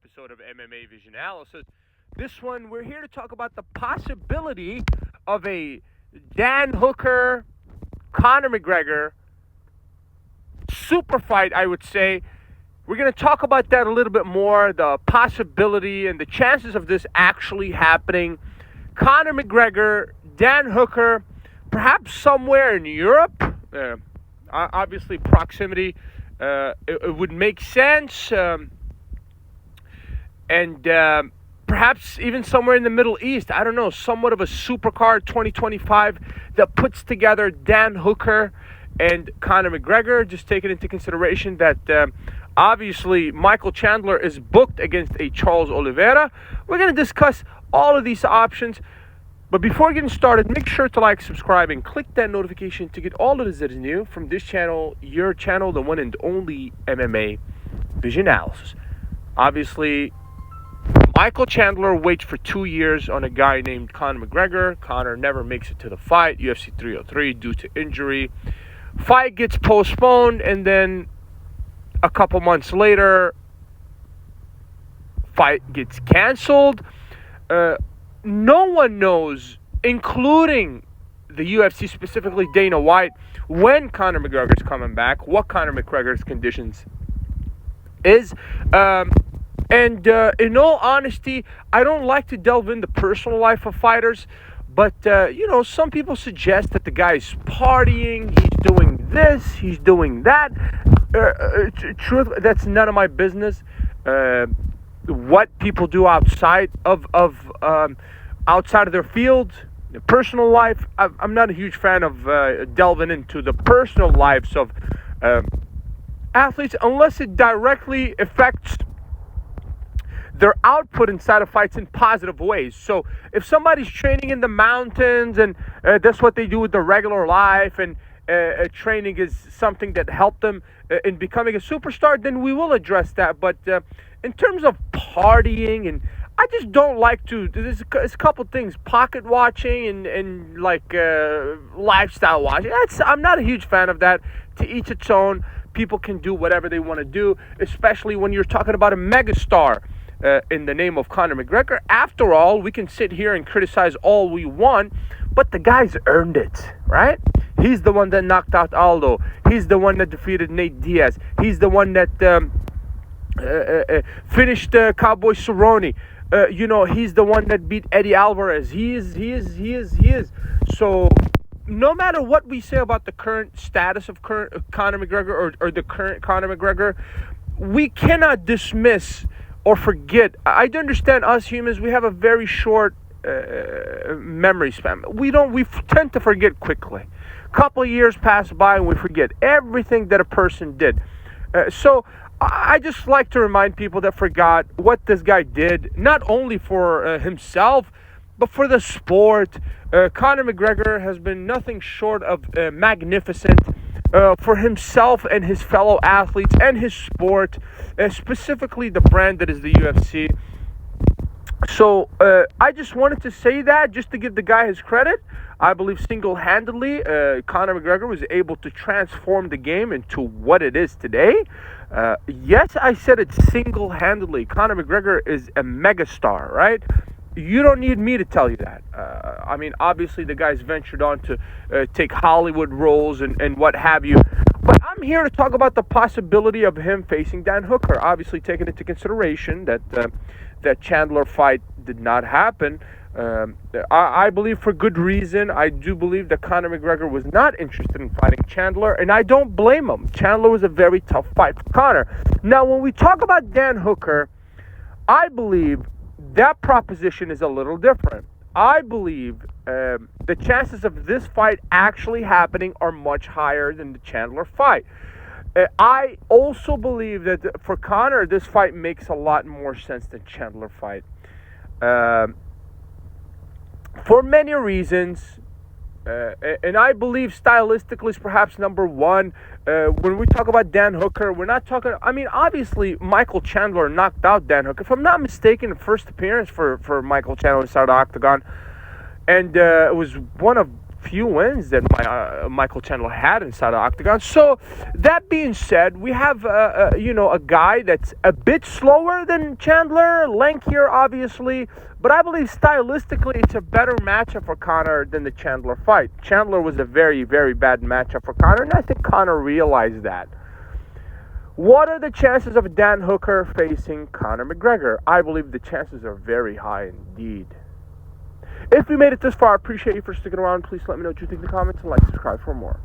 episode of MMA Vision Analysis. This one, we're here to talk about the possibility of a Dan Hooker, Conor McGregor super fight, I would say. We're going to talk about that a little bit more, the possibility and the chances of this actually happening. Conor McGregor, Dan Hooker, perhaps somewhere in Europe. Obviously, proximity, it would make sense. And perhaps even somewhere in the Middle East. I don't know, somewhat of a supercard 2025 that puts together Dan Hooker and Conor McGregor. Just taking into consideration that obviously Michael Chandler is booked against a Charles Oliveira. We're going to discuss all of these options. But before getting started, make sure to like, subscribe, and click that notification to get all of this that is new from this channel, your channel, the one and only MMA Vision Analysis. Obviously, Michael Chandler waits for 2 years on a guy named Conor McGregor. Conor never makes it to the fight, UFC 303, due to injury. Fight gets postponed, and then a couple months later, fight gets canceled. No one knows, including the UFC, specifically Dana White, when Conor McGregor is coming back, what Conor McGregor's conditions is. And in all honesty, I don't like to delve into the personal life of fighters, but, some people suggest that the guy's partying, he's doing this, he's doing that. Truth, that's none of my business. What people do outside of their field, their personal life, I'm not a huge fan of delving into the personal lives of athletes unless it directly affects their output inside of fights in positive ways. So if somebody's training in the mountains and that's what they do with their regular life, and training is something that helped them in becoming a superstar, then we will address that. But in terms of partying, and I just don't like to, there's a couple things, pocket watching and lifestyle watching. I'm not a huge fan of that. To each its own. People can do whatever they want to do, especially when you're talking about a megastar in the name of Conor McGregor. After all, we can sit here and criticize all we want, but the guy's earned it, right? He's the one that knocked out Aldo. He's the one that defeated Nate Diaz. He's the one that finished Cowboy Cerrone. He's the one that beat Eddie Alvarez. He is. So no matter what we say about the current status of Conor McGregor or the current Conor McGregor, we cannot dismiss or forget. I understand us humans, we have a very short memory span. We tend to forget quickly. A couple of years pass by and we forget everything that a person did. So I just like to remind people that forgot what this guy did, not only for himself, but for the sport. Conor McGregor has been nothing short of magnificent for himself and his fellow athletes and his sport, specifically the brand that is the UFC. So I just wanted to say that just to give the guy his credit. I believe single-handedly Conor McGregor was able to transform the game into what it is today. Yes, I said it single-handedly. Conor McGregor is a megastar, right? You don't need me to tell you that. Obviously the guy's ventured on to take Hollywood roles and what have you. But I'm here to talk about the possibility of him facing Dan Hooker. Obviously taking into consideration that that Chandler fight did not happen. I believe for good reason. I do believe that Conor McGregor was not interested in fighting Chandler, and I don't blame him. Chandler was a very tough fight for Conor. Now, when we talk about Dan Hooker, I believe that proposition is a little different. I believe the chances of this fight actually happening are much higher than the Chandler fight. I also believe that for Conor, this fight makes a lot more sense than Chandler fight. For many reasons, and I believe stylistically is perhaps number one. When we talk about Dan Hooker, we're not talking, obviously Michael Chandler knocked out Dan Hooker. If I'm not mistaken, the first appearance for Michael Chandler inside the octagon. And it was one of few wins that Michael Chandler had inside the octagon. So that being said, we have a guy that's a bit slower than Chandler, lankier obviously, but I believe stylistically it's a better matchup for Conor than the Chandler fight. Chandler was a very, very bad matchup for Conor, and I think Conor realized that. What are the chances of Dan Hooker facing Conor McGregor? I believe the chances are very high indeed. If you made it this far, I appreciate you for sticking around. Please let me know what you think in the comments and like, subscribe for more.